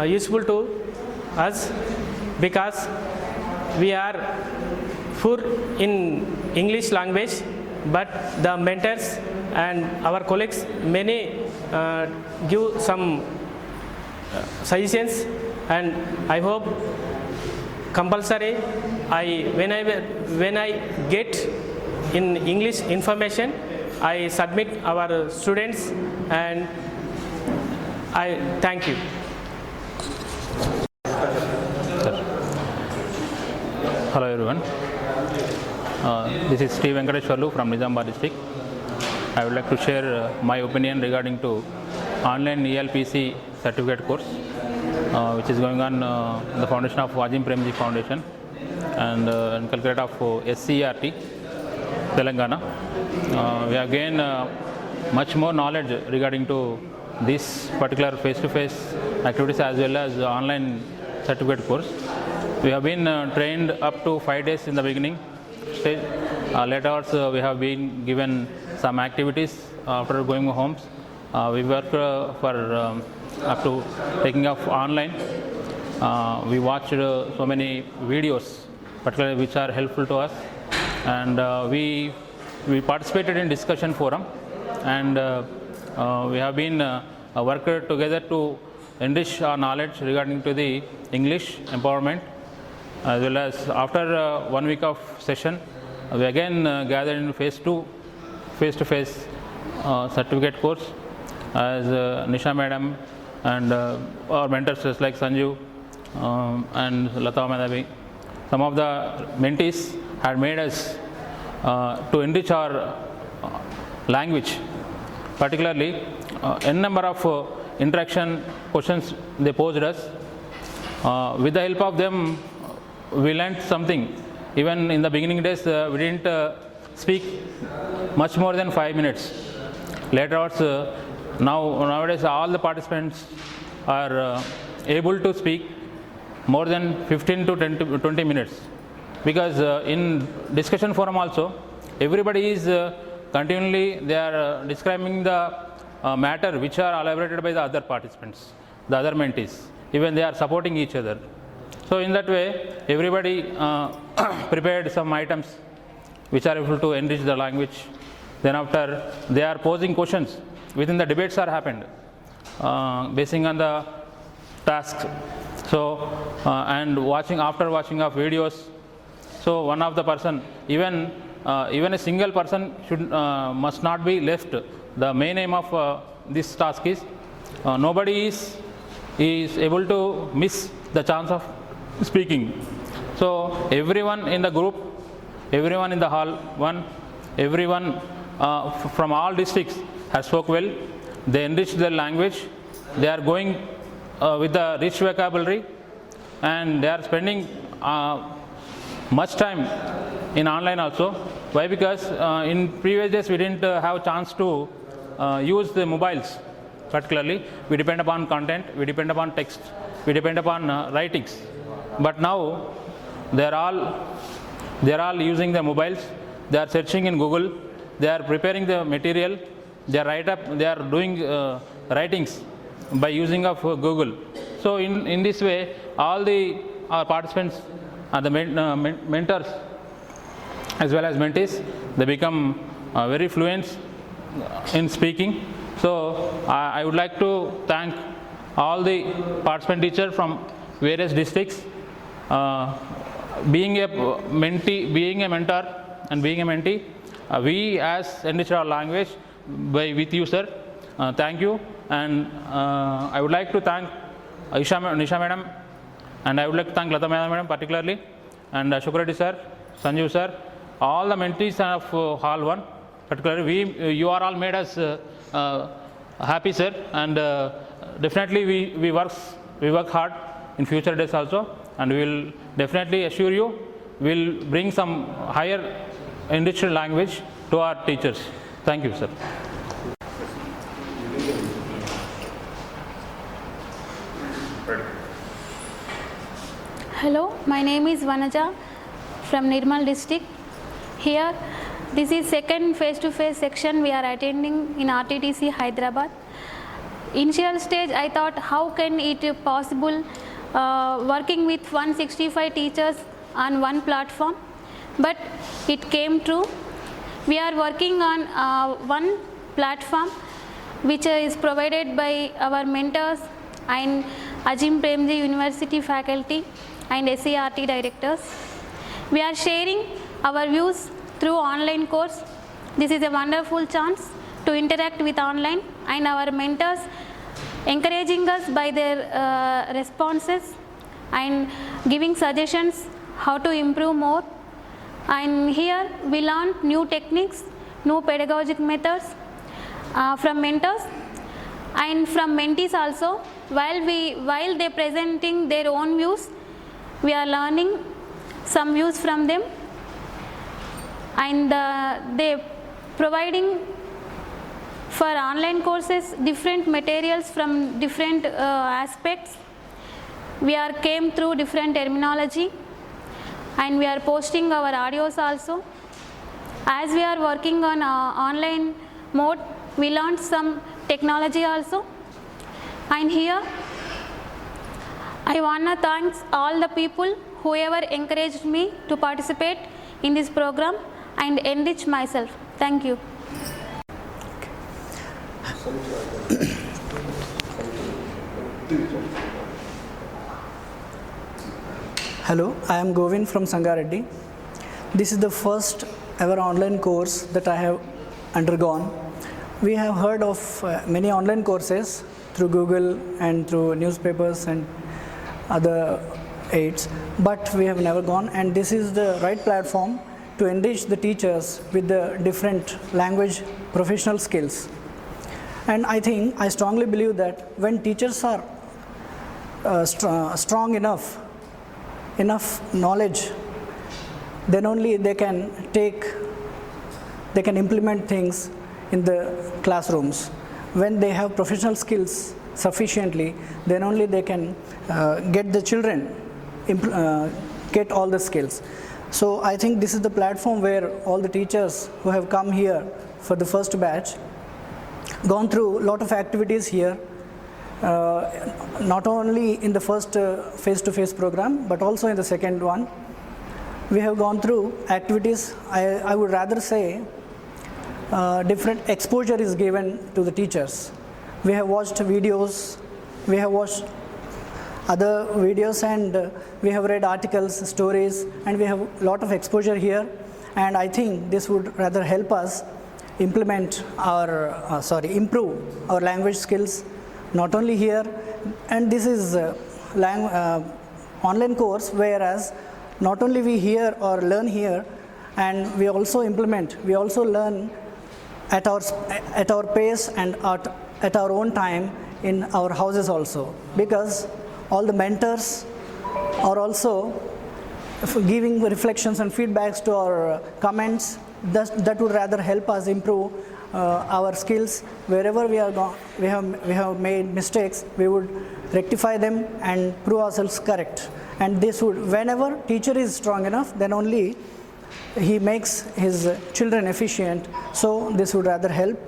useful to us because we are poor in English language, but the mentors and our colleagues many give some suggestions, and I hope compulsory when I get in English information, I submit our students, and I thank you. Hello everyone. This is Sri Venkateshwarlu from Nizamabad district. I would like to share my opinion regarding to online ELPC certificate course which is going on in the foundation of Wajim Premji Foundation and in calculate of SCERT Telangana. We have gained much more knowledge regarding to this particular face-to-face activities as well as online certificate course. We have been trained up to 5 days in the beginning stage. Later we have been given some activities after going home. We work for up to taking off online. We watched so many videos, particularly which are helpful to us, and we participated in discussion forum, and we have been worked together to enrich our knowledge regarding to the English empowerment, as well as after 1 week of session, we again gathered in phase 2 face-to-face certificate course as Nisha madam and our mentors like Sanju and Lata Madhavi. Some of the mentees had made us to enrich our language, particularly n number of interaction questions they posed us. With the help of them, we learned something. Even in the beginning days, we didn't speak much more than 5 minutes. Later on, nowadays all the participants are able to speak more than 15 to 20 minutes, because in discussion forum also everybody is continually they are describing the matter which are elaborated by the other participants, the other mentees. Even they are supporting each other. So in that way, everybody prepared some items which are able to enrich the language. Then after, they are posing questions within the debates are happened, basing on the tasks. So and after watching of videos. So one of the person, even a single person must not be left. The main aim of this task is nobody is able to miss the chance of speaking. So everyone in the group, everyone in the hall, everyone from all districts has spoke well. They enriched their language. They are going with the rich vocabulary, and they are spending much time in online also. Why? Because in previous days we didn't have a chance to use the mobiles. Particularly, we depend upon content, we depend upon text, we depend upon writings. But now they are all using their mobiles. They are searching in Google. They are preparing the material. They are doing writings by using of Google. So in this way, all the participants and the mentors as well as mentees, they become very fluent in speaking. So I would like to thank all the participant teachers from various districts. Being a mentee, being a mentor and being a mentee, we as enrich our language with you, sir. Thank you. And I would like to thank Nisha madam, and I would like to thank Lata madam particularly, and Shukrati sir, Sanju sir, all the mentees of Hall 1. Particularly, you are all made us happy, sir, and definitely we work hard in future days also, and we will definitely assure you we will bring some higher enriched language to our teachers. Thank you, sir. Hello, my name is Vanaja from Nirmal district. Here, this is second face-to-face section we are attending in RTTC Hyderabad. initial stage I thought how can it possible working with 165 teachers on one platform, but it came true. We are working on one platform which is provided by our mentors and Ajim Premji University faculty and SCRT directors. We are sharing our views through online course. This is a wonderful chance to interact with online, and our mentors encouraging us by their responses and giving suggestions how to improve more. And here we learn new techniques, new pedagogic methods from mentors and from mentees also. While they presenting their own views, we are learning some views from them, and they providing for online courses different materials from different aspects. We are came through different terminology, and we are posting our audios also. As we are working on online mode, we learned some technology also. And here I want to thank all the people whoever encouraged me to participate in this program and enrich myself. Thank you. Hello, I am Govind from Sangareddy. This is the first ever online course that I have undergone. We have heard of many online courses through Google and through newspapers and other aids, but we have never gone, and this is the right platform to enrich the teachers with the different language professional skills. And I strongly believe that when teachers are strong enough knowledge, then only they can implement things in the classrooms. When they have professional skills sufficiently, then only they can get the children get all the skills. So I think this is the platform where all the teachers who have come here for the first batch gone through a lot of activities here, not only in the first face-to-face program, but also in the second one. We have gone through activities, I would rather say different exposure is given to the teachers. We have watched videos, we have watched other videos, and we have read articles, stories, and we have a lot of exposure here. And I think this would rather help us implement our, improve our language skills, not only here. And this is online course, whereas not only we hear or learn here, and we also implement, we also learn at our pace and at our own time in our houses also, because all the mentors are also giving reflections and feedbacks to our comments. That would rather help us improve our skills. Wherever we have made mistakes, we would rectify them and prove ourselves correct. And this would, whenever teacher is strong enough, then only he makes his children efficient. So this would rather help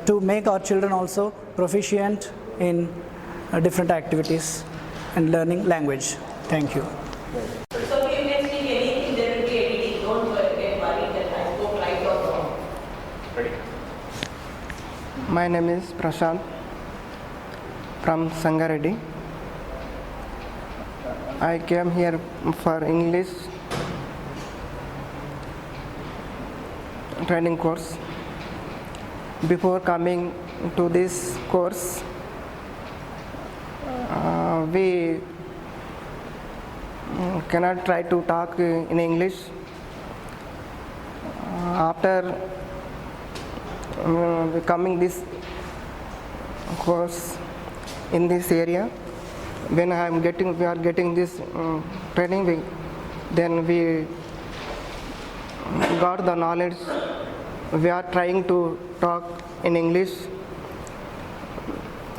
to make our children also proficient in different activities and learning language. Thank you. So if you can speak anything, there will be editing. Don't get worried that I spoke right or wrong. Ready? My name is Prashant from Sangareddy. I came here for English training course. Before coming to this course, we cannot try to talk in English. After coming this course in this area, when we are getting this training, then we got the knowledge. We are trying to talk in English,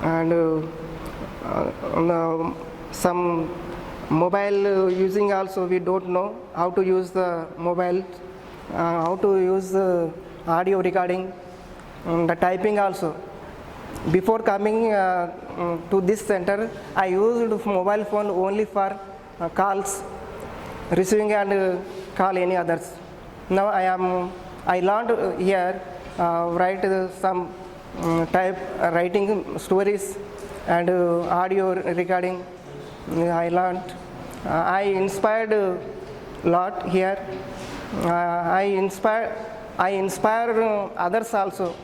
and some mobile using also we don't know how to use the mobile, how to use the audio recording, the typing also. Before coming to this center, I used mobile phone only for calls, receiving and call any others. Now I learned here write some writing stories and audio recording. I learned. I inspired a lot here. I inspire others also.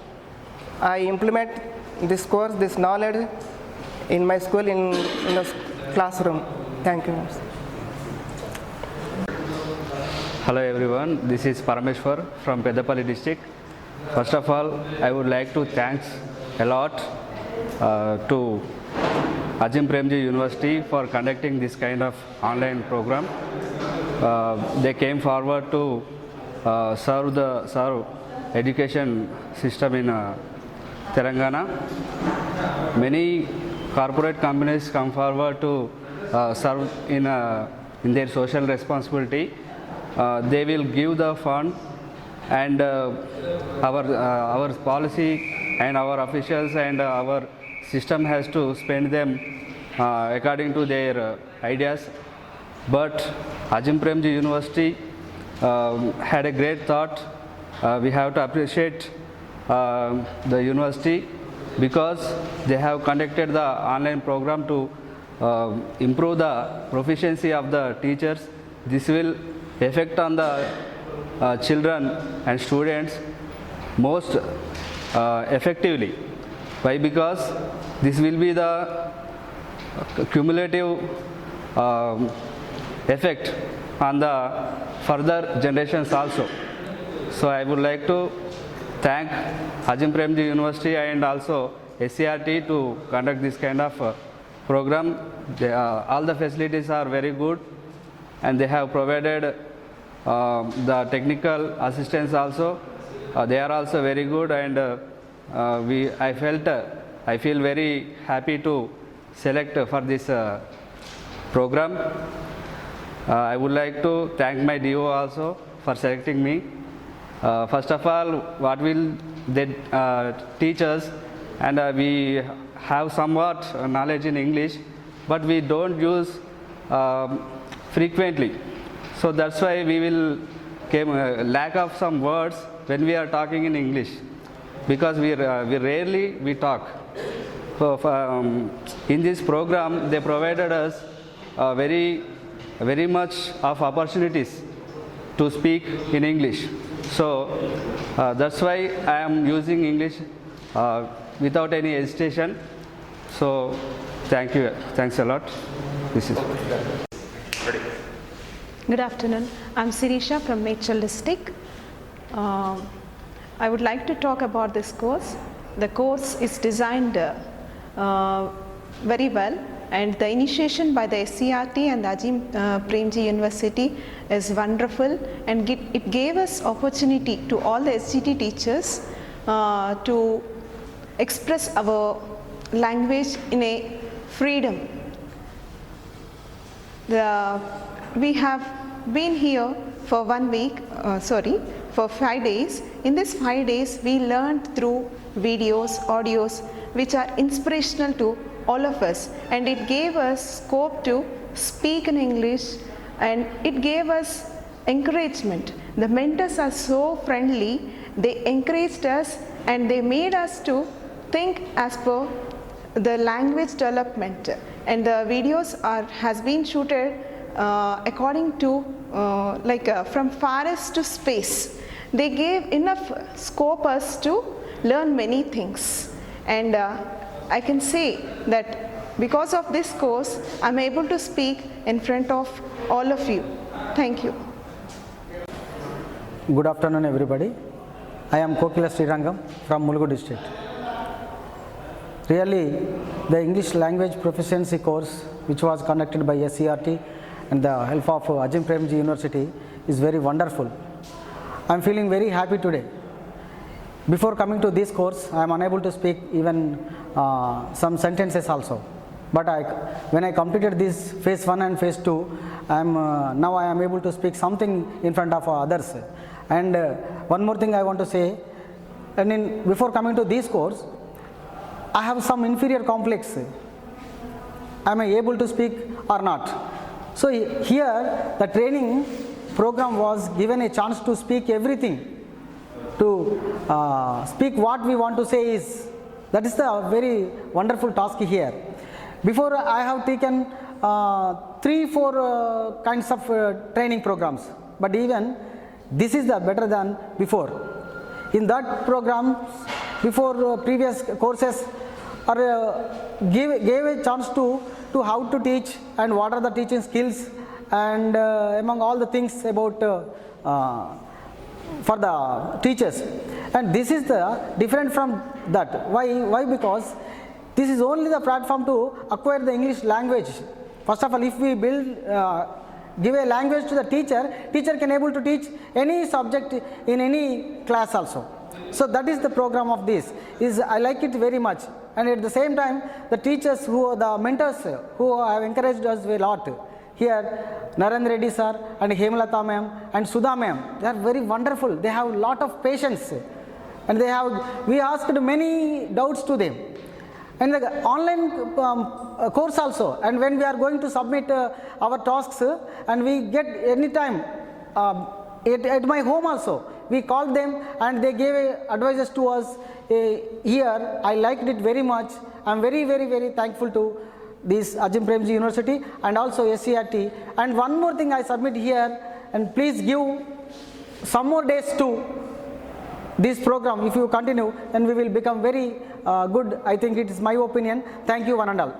I implement this course, this knowledge in my school, in the classroom. Thank you. Hello everyone, this is Parameshwar from Peddapalli district. First of all, I would like to thanks a lot to Ajim Premji University for conducting this kind of online program. They came forward to serve education system in Telangana. Many corporate companies come forward to serve in their social responsibility. They will give the fund, and our policy and our officials and our system has to spend them according to their ideas. But Ajim Premji University had a great thought. We have to appreciate the university because they have conducted the online program to improve the proficiency of the teachers. This will affect on the children and students most effectively. Why? Because this will be the cumulative effect on the further generations also. So I would like to thank Ajim Premji University and also SCRT to conduct this kind of program. All the facilities are very good, and they have provided the technical assistance also. They are also very good, and I feel very happy to select for this program. I would like to thank my DO also for selecting me. First of all, what will they teach us? And we have somewhat knowledge in English, but we don't use frequently. So that's why we will lack of some words when we are talking in English, because we rarely talk. So in this program, they provided us very much of opportunities to speak in English. So that's why I am using English without any hesitation. So thank you. Thanks a lot. This is. Good afternoon. I'm Sirisha from Mechal district. I would like to talk about this course. The course is designed very well, and the initiation by the SCRT and the Ajim Premji University is wonderful, and it gave us opportunity to all the SGT teachers to express our language in a freedom. We have been here for 1 week, for 5 days. In these 5 days, we learned through videos, audios, which are inspirational to all of us, and it gave us scope to speak in English, and it gave us encouragement. The mentors are so friendly, they encouraged us and they made us to think as per the language development, and the videos has been shooted according to from forest to space. They gave enough scope us to learn many things, and I can say that because of this course, I'm able to speak in front of all of you. Thank you. Good afternoon, everybody. I am Kokila Srirangam from Mulugu district. Really, the English language proficiency course, which was conducted by SCRT and the help of Ajim Premji University, is very wonderful. I am feeling very happy today. Before coming to this course, I am unable to speak even some sentences also. But when I completed this phase 1 and phase 2, now I am able to speak something in front of others. And one more thing I want to say, before coming to this course, I have some inferior complex. Am I able to speak or not? So here the training program was given a chance to speak everything, to speak what we want to say is, that is the very wonderful task here. Before I have taken 3-4 kinds of training programs, but even this is the better than before. In that program, before previous courses gave a chance to how to teach and what are the teaching skills and among all the things about for the teachers. And this is the different from that. Why? Because this is only the platform to acquire the English language. First of all, if we give a language to the teacher can able to teach any subject in any class also. So that is the program of this. I like it very much. And at the same time, the teachers the mentors who have encouraged us a lot. Here, Narendra Reddy sir and Hemalata ma'am and Sudha ma'am, they are very wonderful. They have a lot of patience. And we asked many doubts to them. And the online course also, and when we are going to submit our tasks and we get any time at my home also, we called them and they gave advices to us here. I liked it very much. I am very, very, very thankful to this Ajim Premji University and also SCRT. And one more thing I submit here, and please give some more days to this program. If you continue, then we will become very good. I think it is my opinion. Thank you one and all.